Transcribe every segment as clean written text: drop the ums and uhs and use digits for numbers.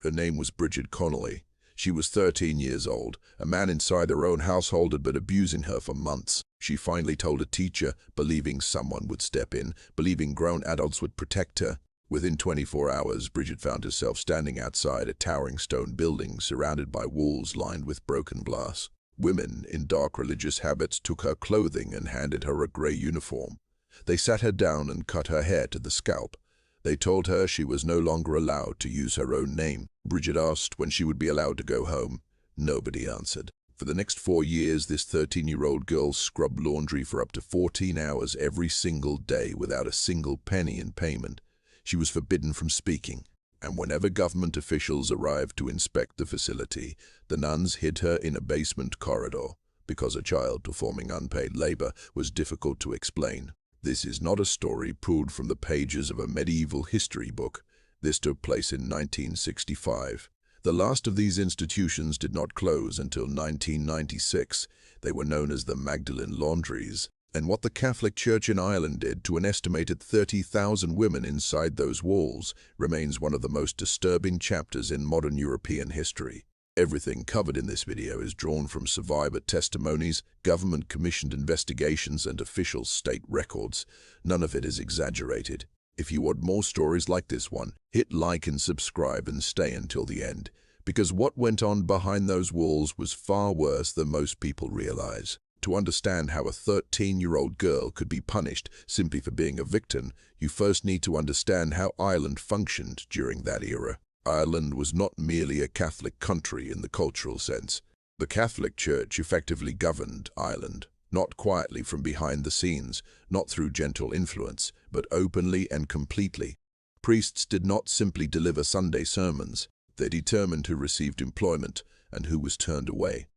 Her name was Bridget Connolly. She was 13 years old. A man inside her own household had been abusing her for months. She finally told a teacher, believing someone would step in, believing grown adults would protect her. Within 24 hours, Bridget found herself standing outside a towering stone building surrounded by walls lined with broken glass. Women in dark religious habits took her clothing and handed her a grey uniform. They sat her down and cut her hair to the scalp. They told her she was no longer allowed to use her own name. Bridget asked when she would be allowed to go home. Nobody answered. For the next 4 years, this 13-year-old girl scrubbed laundry for up to 14 hours every single day without a single penny in payment. She was forbidden from speaking, and whenever government officials arrived to inspect the facility, the nuns hid her in a basement corridor because a child performing unpaid labor was difficult to explain. This is not a story pulled from the pages of a medieval history book. This took place in 1965. The last of these institutions did not close until 1996. They were known as the Magdalene Laundries. And what the Catholic Church in Ireland did to an estimated 30,000 women inside those walls remains one of the most disturbing chapters in modern European history. Everything covered in this video is drawn from survivor testimonies, government-commissioned investigations, and official state records. None of it is exaggerated. If you want more stories like this one, hit like and subscribe and stay until the end, because what went on behind those walls was far worse than most people realize. To understand how a 13-year-old girl could be punished simply for being a victim, you first need to understand how Ireland functioned during that era. Ireland was not merely a Catholic country in the cultural sense. The Catholic Church effectively governed Ireland, not quietly from behind the scenes, not through gentle influence, but openly and completely. Priests did not simply deliver Sunday sermons. They determined who received employment and who was turned away.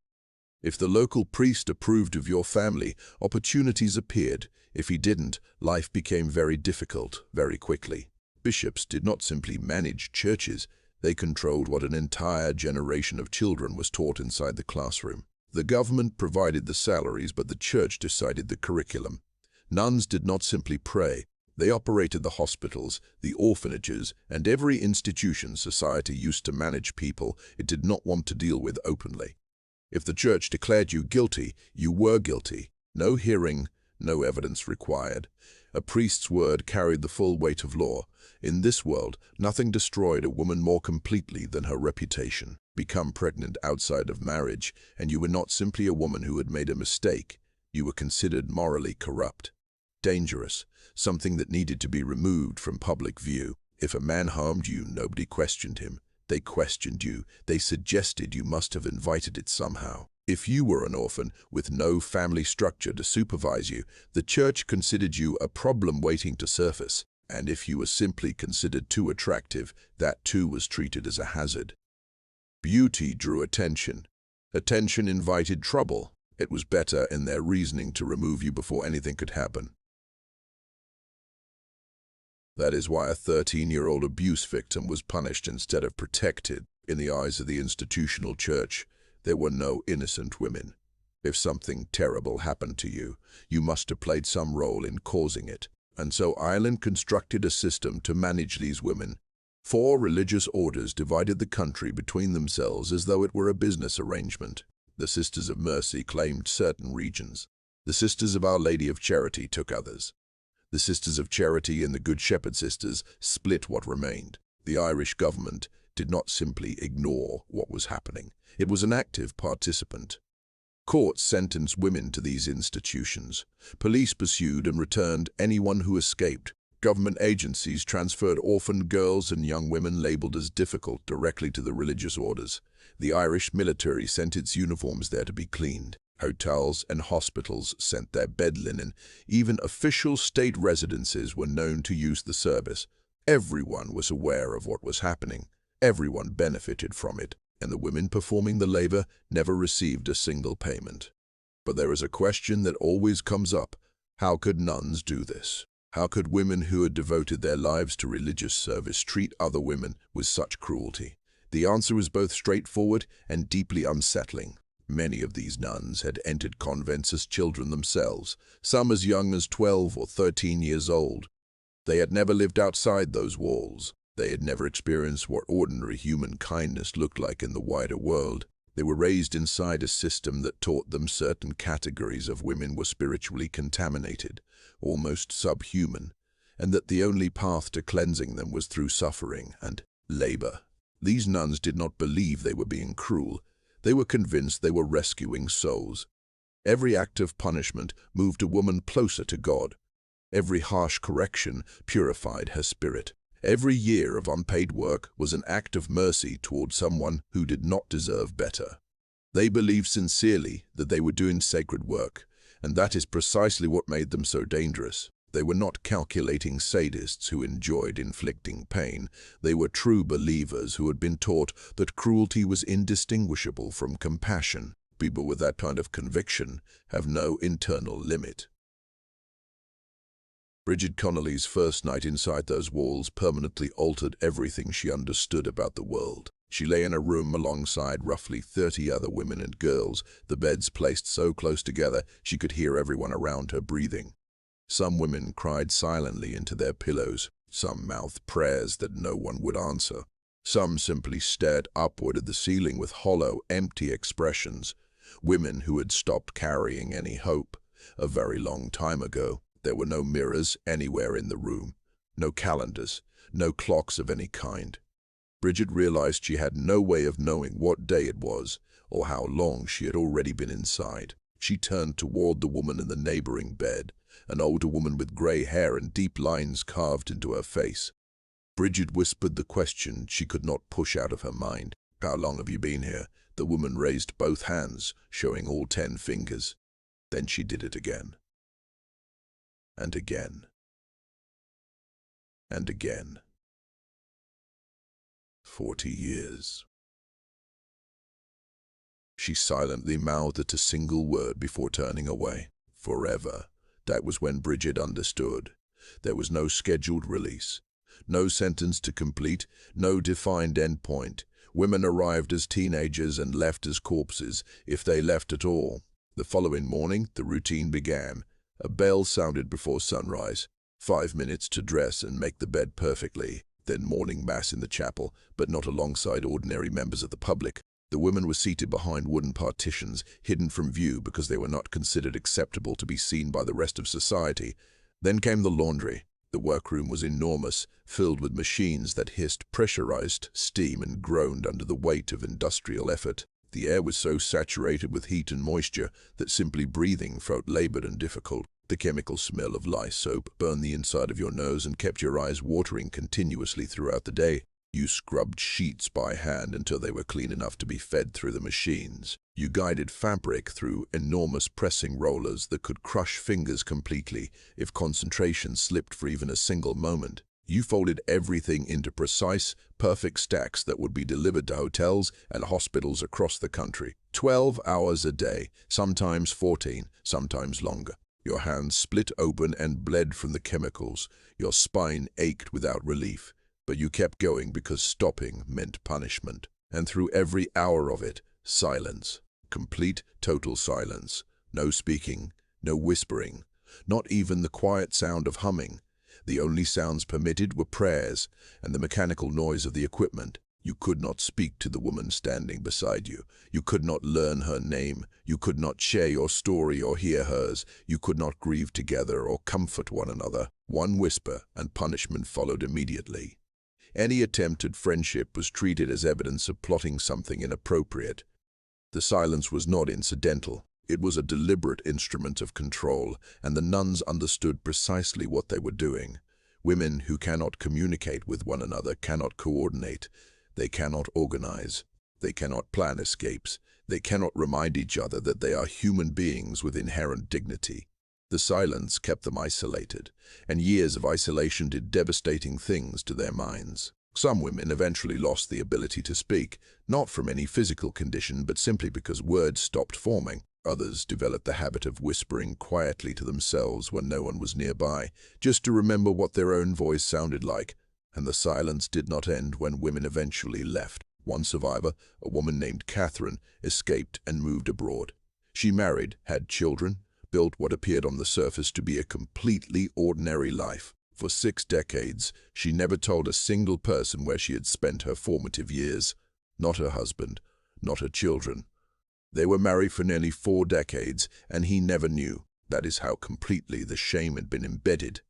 If the local priest approved of your family, opportunities appeared. If he didn't, life became very difficult very quickly. Bishops did not simply manage churches, they controlled what an entire generation of children was taught inside the classroom. The government provided the salaries, but the church decided the curriculum. Nuns did not simply pray. They operated the hospitals, the orphanages, and every institution society used to manage people it did not want to deal with openly. If the church declared you guilty, you were guilty. No hearing, no evidence required. A priest's word carried the full weight of law. In this world, nothing destroyed a woman more completely than her reputation. Become pregnant outside of marriage, and you were not simply a woman who had made a mistake. You were considered morally corrupt, dangerous, something that needed to be removed from public view. If a man harmed you, nobody questioned him. They questioned you. They suggested you must have invited it somehow. If you were an orphan with no family structure to supervise you, the church considered you a problem waiting to surface. And if you were simply considered too attractive, that too was treated as a hazard. Beauty drew attention. Attention invited trouble. It was better in their reasoning to remove you before anything could happen. That is why a 13-year-old abuse victim was punished instead of protected. In the eyes of the institutional church, there were no innocent women. If something terrible happened to you, you must have played some role in causing it. And so Ireland constructed a system to manage these women. 4 religious orders divided the country between themselves as though it were a business arrangement. The Sisters of Mercy claimed certain regions. The Sisters of Our Lady of Charity took others. The Sisters of Charity and the Good Shepherd Sisters split what remained. The Irish government did not simply ignore what was happening. It was an active participant. Courts sentenced women to these institutions. Police pursued and returned anyone who escaped. Government agencies transferred orphaned girls and young women labeled as difficult directly to the religious orders. The Irish military sent its uniforms there to be cleaned. Hotels and hospitals sent their bed linen. Even official state residences were known to use the service. Everyone was aware of what was happening. Everyone benefited from it, and the women performing the labor never received a single payment. But there is a question that always comes up. How could nuns do this? How could women who had devoted their lives to religious service treat other women with such cruelty? The answer is both straightforward and deeply unsettling. Many of these nuns had entered convents as children themselves, some as young as 12 or 13 years old. They had never lived outside those walls. They had never experienced what ordinary human kindness looked like in the wider world. They were raised inside a system that taught them certain categories of women were spiritually contaminated, almost subhuman, and that the only path to cleansing them was through suffering and labor. These nuns did not believe they were being cruel. They were convinced they were rescuing souls. Every act of punishment moved a woman closer to God. Every harsh correction purified her spirit. Every year of unpaid work was an act of mercy toward someone who did not deserve better. They believed sincerely that they were doing sacred work, and that is precisely what made them so dangerous. They were not calculating sadists who enjoyed inflicting pain. They were true believers who had been taught that cruelty was indistinguishable from compassion. People with that kind of conviction have no internal limit. Bridget Connolly's first night inside those walls permanently altered everything she understood about the world. She lay in a room alongside roughly 30 other women and girls, the beds placed so close together she could hear everyone around her breathing. Some women cried silently into their pillows. Some mouthed prayers that no one would answer. Some simply stared upward at the ceiling with hollow, empty expressions. Women who had stopped carrying any hope a very long time ago. There were no mirrors anywhere in the room, no calendars, no clocks of any kind. Bridget realized she had no way of knowing what day it was or how long she had already been inside. She turned toward the woman in the neighboring bed, an older woman with gray hair and deep lines carved into her face. Bridget whispered the question she could not push out of her mind. "How long have you been here?" The woman raised both hands, showing all 10 fingers. Then she did it again. And again. And again. 40 years. She silently mouthed a single word before turning away. Forever. That was when Bridget understood. There was no scheduled release, no sentence to complete, no defined endpoint. Women arrived as teenagers and left as corpses, if they left at all. The following morning, the routine began. A bell sounded before sunrise. 5 minutes to dress and make the bed perfectly. Then morning mass in the chapel, but not alongside ordinary members of the public. The women were seated behind wooden partitions, hidden from view because they were not considered acceptable to be seen by the rest of society. Then came the laundry. The workroom was enormous, filled with machines that hissed pressurized steam and groaned under the weight of industrial effort. The air was so saturated with heat and moisture that simply breathing felt labored and difficult. The chemical smell of lye soap burned the inside of your nose and kept your eyes watering continuously throughout the day. You scrubbed sheets by hand until they were clean enough to be fed through the machines. You guided fabric through enormous pressing rollers that could crush fingers completely if concentration slipped for even a single moment. You folded everything into precise, perfect stacks that would be delivered to hotels and hospitals across the country. 12 hours a day, sometimes 14, sometimes longer. Your hands split open and bled from the chemicals. Your spine ached without relief. But you kept going because stopping meant punishment. And through every hour of it, silence. Complete, total silence. No speaking, no whispering, not even the quiet sound of humming. The only sounds permitted were prayers and the mechanical noise of the equipment. You could not speak to the woman standing beside you. You could not learn her name. You could not share your story or hear hers. You could not grieve together or comfort one another. One whisper and punishment followed immediately. Any attempt at friendship was treated as evidence of plotting something inappropriate. The silence was not incidental. It was a deliberate instrument of control, and the nuns understood precisely what they were doing. Women who cannot communicate with one another cannot coordinate. They cannot organize. They cannot plan escapes. They cannot remind each other that they are human beings with inherent dignity. The silence kept them isolated, and years of isolation did devastating things to their minds. Some women eventually lost the ability to speak, not from any physical condition, but simply because words stopped forming. Others developed the habit of whispering quietly to themselves when no one was nearby, just to remember what their own voice sounded like. And the silence did not end when women eventually left. One survivor, a woman named Catherine, escaped and moved abroad. She married, had children, built what appeared on the surface to be a completely ordinary life. For 6 decades, she never told a single person where she had spent her formative years. Not her husband, not her children. They were married for nearly 4 decades, and he never knew. That is how completely the shame had been embedded.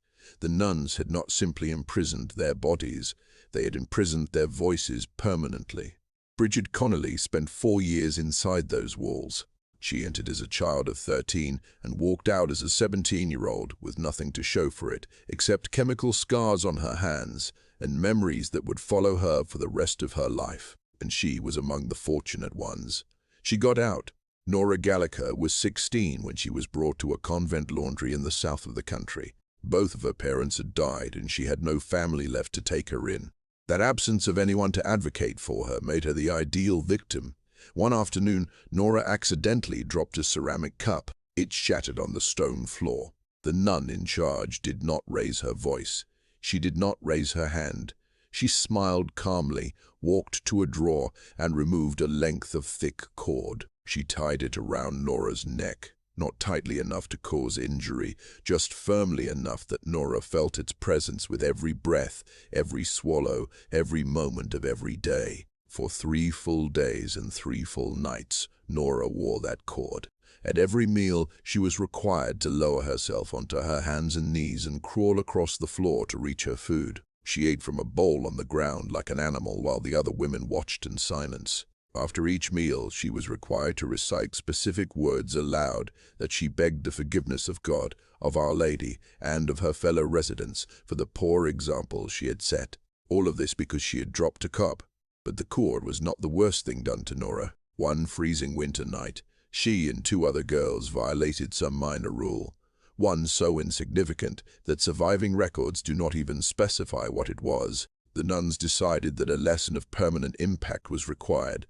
The nuns had not simply imprisoned their bodies, they had imprisoned their voices permanently. Bridget Connolly spent 4 years inside those walls. She entered as a child of 13 and walked out as a 17-year-old with nothing to show for it except chemical scars on her hands and memories that would follow her for the rest of her life. And she was among the fortunate ones. She got out. Nora Gallagher was 16 when she was brought to a convent laundry in the south of the country. Both of her parents had died and she had no family left to take her in. That absence of anyone to advocate for her made her the ideal victim. One afternoon, Nora accidentally dropped a ceramic cup. It shattered on the stone floor. The nun in charge did not raise her voice. She did not raise her hand. She smiled calmly, walked to a drawer, and removed a length of thick cord. She tied it around Nora's neck, not tightly enough to cause injury, just firmly enough that Nora felt its presence with every breath, every swallow, every moment of every day. For 3 full days and 3 full nights, Nora wore that cord. At every meal, she was required to lower herself onto her hands and knees and crawl across the floor to reach her food. She ate from a bowl on the ground like an animal while the other women watched in silence. After each meal, she was required to recite specific words aloud that she begged the forgiveness of God, of Our Lady, and of her fellow residents for the poor example she had set. All of this because she had dropped a cup. But the cord was not the worst thing done to Nora. One freezing winter night, she and 2 other girls violated some minor rule. One so insignificant that surviving records do not even specify what it was. The nuns decided that a lesson of permanent impact was required.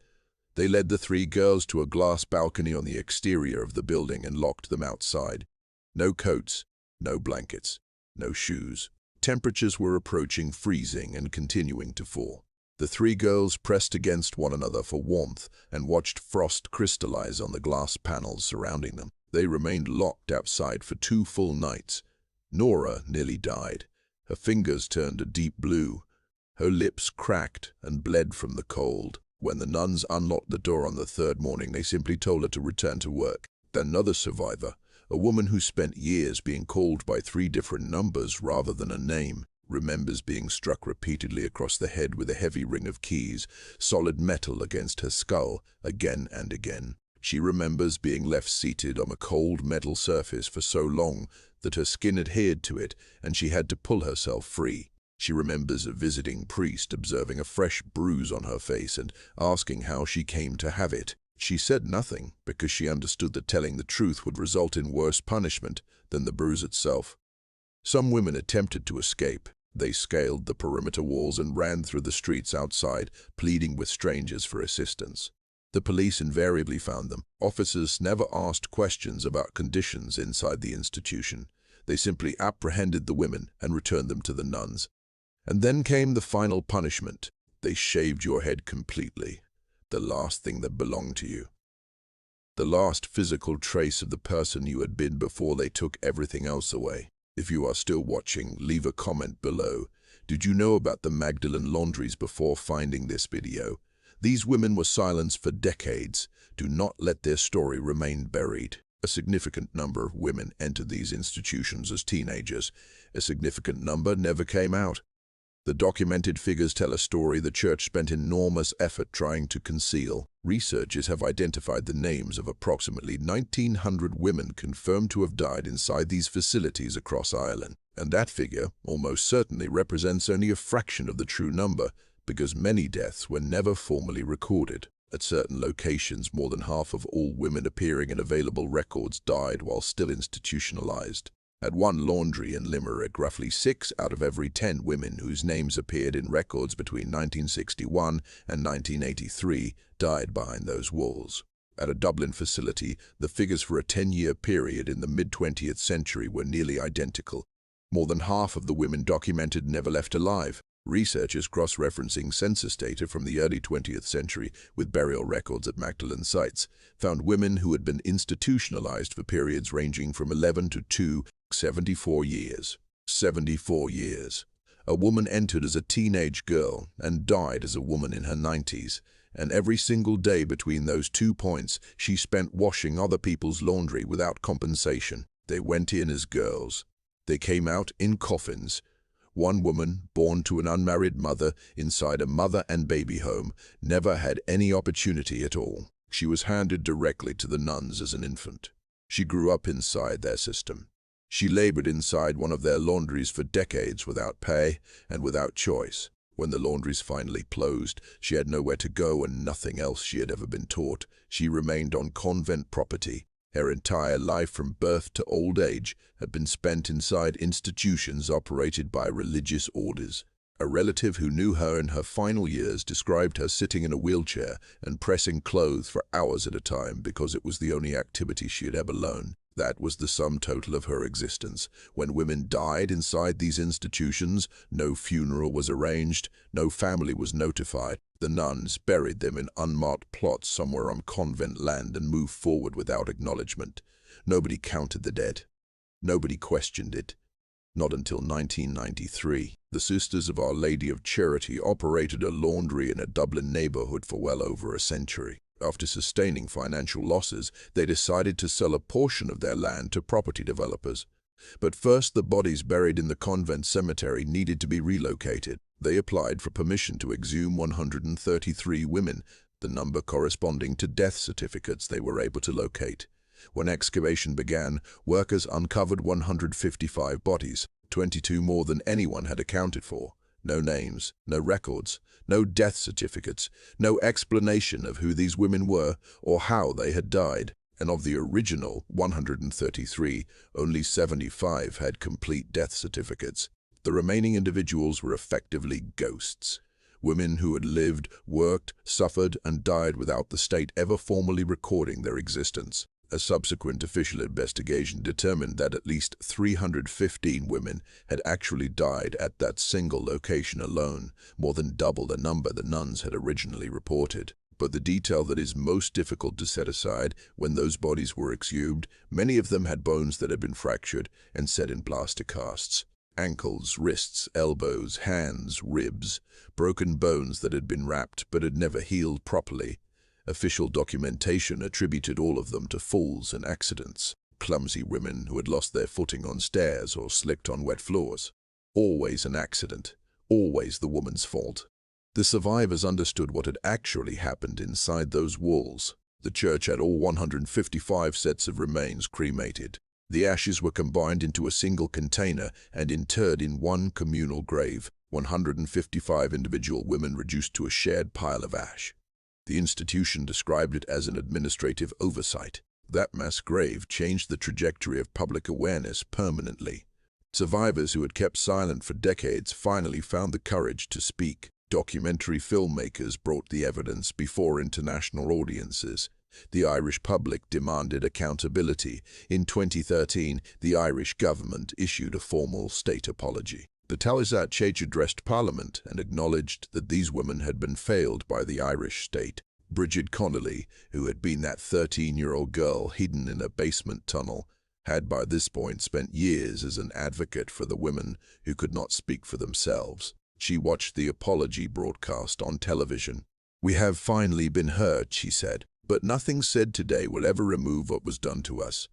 They led the 3 girls to a glass balcony on the exterior of the building and locked them outside. No coats, no blankets, no shoes. Temperatures were approaching freezing and continuing to fall. The 3 girls pressed against one another for warmth and watched frost crystallize on the glass panels surrounding them. They remained locked outside for 2 full nights. Nora nearly died. Her fingers turned a deep blue. Her lips cracked and bled from the cold. When the nuns unlocked the door on the 3rd morning, they simply told her to return to work. Another survivor, a woman who spent years being called by 3 different numbers rather than a name, remembers being struck repeatedly across the head with a heavy ring of keys, solid metal against her skull, again and again. She remembers being left seated on a cold metal surface for so long that her skin adhered to it and she had to pull herself free. She remembers a visiting priest observing a fresh bruise on her face and asking how she came to have it. She said nothing because she understood that telling the truth would result in worse punishment than the bruise itself. Some women attempted to escape. They scaled the perimeter walls and ran through the streets outside, pleading with strangers for assistance. The police invariably found them. Officers never asked questions about conditions inside the institution. They simply apprehended the women and returned them to the nuns. And then came the final punishment. They shaved your head completely, the last thing that belonged to you. The last physical trace of the person you had been before they took everything else away. If you are still watching, leave a comment below. Did you know about the Magdalene Laundries before finding this video? These women were silenced for decades. Do not let their story remain buried. A significant number of women entered these institutions as teenagers. A significant number never came out. The documented figures tell a story the church spent enormous effort trying to conceal. Researchers have identified the names of approximately 1,900 women confirmed to have died inside these facilities across Ireland. And that figure almost certainly represents only a fraction of the true number, because many deaths were never formally recorded. At certain locations, more than half of all women appearing in available records died while still institutionalized. At one laundry in Limerick, roughly 6 out of every 10 women whose names appeared in records between 1961 and 1983 died behind those walls. At a Dublin facility, the figures for a 10-year period in the mid-20th century were nearly identical. More than half of the women documented never left alive. Researchers cross-referencing census data from the early 20th century with burial records at Magdalene sites found women who had been institutionalized for periods ranging from 11 to 74 years. 74 years. A woman entered as a teenage girl and died as a woman in her 90s, and every single day between those 2 points she spent washing other people's laundry without compensation. They went in as girls. They came out in coffins. One woman, born to an unmarried mother inside a mother and baby home, never had any opportunity at all. She was handed directly to the nuns as an infant. She grew up inside their system. She labored inside one of their laundries for decades without pay and without choice. When the laundries finally closed, she had nowhere to go and nothing else she had ever been taught. She remained on convent property. Her entire life from birth to old age had been spent inside institutions operated by religious orders. A relative who knew her in her final years described her sitting in a wheelchair and pressing clothes for hours at a time because it was the only activity she had ever known. That was the sum total of her existence. When women died inside these institutions, no funeral was arranged, no family was notified. The nuns buried them in unmarked plots somewhere on convent land and moved forward without acknowledgement. Nobody counted the dead. Nobody questioned it. Not until 1993. The Sisters of Our Lady of Charity operated a laundry in a Dublin neighborhood for well over a century. After sustaining financial losses, they decided to sell a portion of their land to property developers. But first, the bodies buried in the convent cemetery needed to be relocated. They applied for permission to exhume 133 women, the number corresponding to death certificates they were able to locate. When excavation began, workers uncovered 155 bodies, 22 more than anyone had accounted for. No names, no records, no death certificates, no explanation of who these women were or how they had died. And of the original 133, only 75 had complete death certificates. The remaining individuals were effectively ghosts. Women who had lived, worked, suffered, and died without the state ever formally recording their existence. A subsequent official investigation determined that at least 315 women had actually died at that single location alone, more than double the number the nuns had originally reported. But the detail that is most difficult to set aside, when those bodies were exhumed, many of them had bones that had been fractured and set in plaster casts. Ankles, wrists, elbows, hands, ribs, broken bones that had been wrapped but had never healed properly. Official documentation attributed all of them to falls and accidents. Clumsy women who had lost their footing on stairs or slipped on wet floors. Always an accident. Always the woman's fault. The survivors understood what had actually happened inside those walls. The church had all 155 sets of remains cremated. The ashes were combined into a single container and interred in one communal grave, 155 individual women reduced to a shared pile of ash. The institution described it as an administrative oversight. That mass grave changed the trajectory of public awareness permanently. Survivors who had kept silent for decades finally found the courage to speak. Documentary filmmakers brought the evidence before international audiences. The Irish public demanded accountability. In 2013, the Irish government issued a formal state apology. The Taoiseach Church addressed Parliament and acknowledged that these women had been failed by the Irish state. Bridget Connolly, who had been that 13-year-old girl hidden in a basement tunnel, had by this point spent years as an advocate for the women who could not speak for themselves. She watched the apology broadcast on television. "We have finally been heard," she said, "but nothing said today will ever remove what was done to us."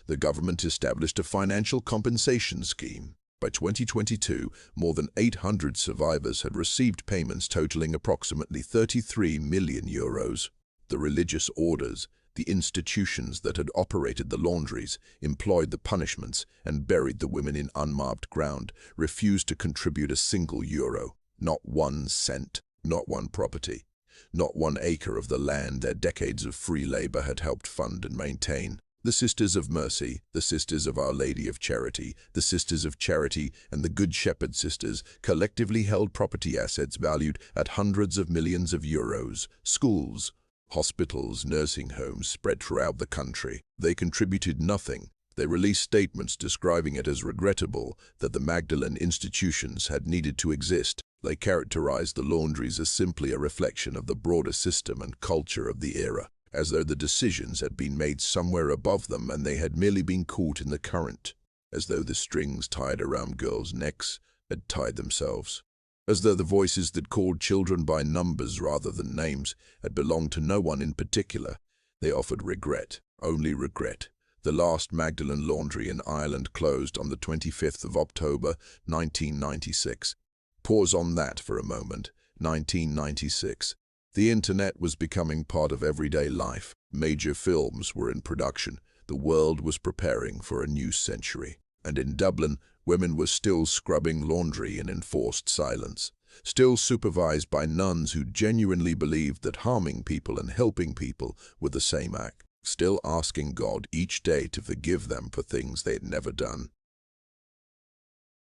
The government established a financial compensation scheme. By 2022, more than 800 survivors had received payments totaling approximately €33 million. The religious orders, the institutions that had operated the laundries, employed the punishments, and buried the women in unmarked ground, refused to contribute a single euro, not 1 cent, not one property, not 1 acre of the land their decades of free labor had helped fund and maintain. The Sisters of Mercy, the Sisters of Our Lady of Charity, the Sisters of Charity, and the Good Shepherd Sisters collectively held property assets valued at hundreds of millions of euros. Schools, hospitals, nursing homes spread throughout the country. They contributed nothing. They released statements describing it as regrettable that the Magdalene institutions had needed to exist. They characterized the laundries as simply a reflection of the broader system and culture of the era, as though the decisions had been made somewhere above them and they had merely been caught in the current. as though the strings tied around girls' necks had tied themselves, as though the voices that called children by numbers rather than names had belonged to no one in particular. They offered regret, only regret. The last Magdalene Laundry in Ireland closed on the 25th of October, 1996. Pause on that for a moment. 1996. The internet was becoming part of everyday life. Major films were in production. The world was preparing for a new century. And in Dublin, women were still scrubbing laundry in enforced silence, still supervised by nuns who genuinely believed that harming people and helping people were the same act, still asking God each day to forgive them for things they had never done.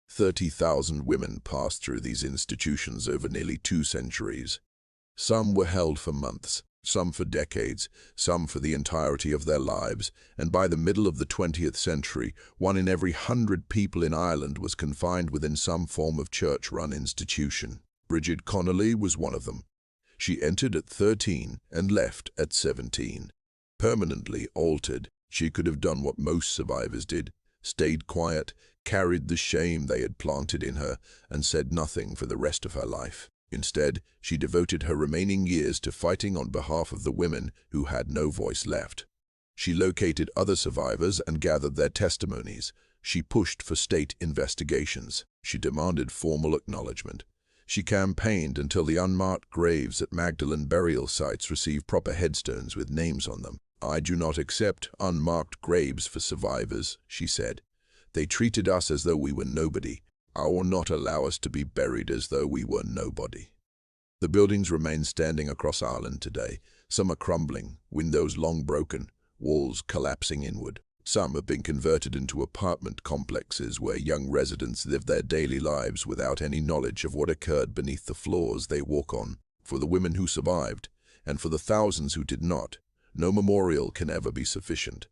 30,000 women passed through these institutions over nearly 2 centuries. Some were held for months, some for decades, some for the entirety of their lives, and by the middle of the 20th century, 1 in every 100 people in Ireland was confined within some form of church-run institution. Bridget Connolly was one of them. She entered at 13 and left at 17. Permanently altered, she could have done what most survivors did, stayed quiet, carried the shame they had planted in her, and said nothing for the rest of her life. Instead, she devoted her remaining years to fighting on behalf of the women who had no voice left. She located other survivors and gathered their testimonies. She pushed for state investigations. She demanded formal acknowledgement. She campaigned until the unmarked graves at Magdalene burial sites received proper headstones with names on them. "I do not accept unmarked graves for survivors," she said. "They treated us as though we were nobody. I will not allow us to be buried as though we were nobody." The buildings remain standing across Ireland today. Some are crumbling, windows long broken, walls collapsing inward. Some have been converted into apartment complexes where young residents live their daily lives without any knowledge of what occurred beneath the floors they walk on. For the women who survived, and for the thousands who did not, no memorial can ever be sufficient.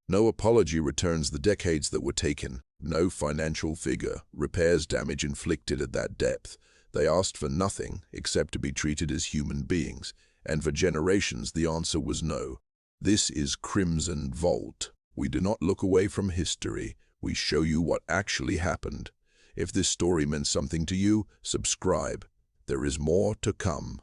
No apology returns the decades that were taken. No financial figure repairs damage inflicted at that depth. They asked for nothing except to be treated as human beings, and for generations the answer was no. This is Crimson Vault. We do not look away from history. We show you what actually happened. If this story meant something to you, subscribe. There is more to come.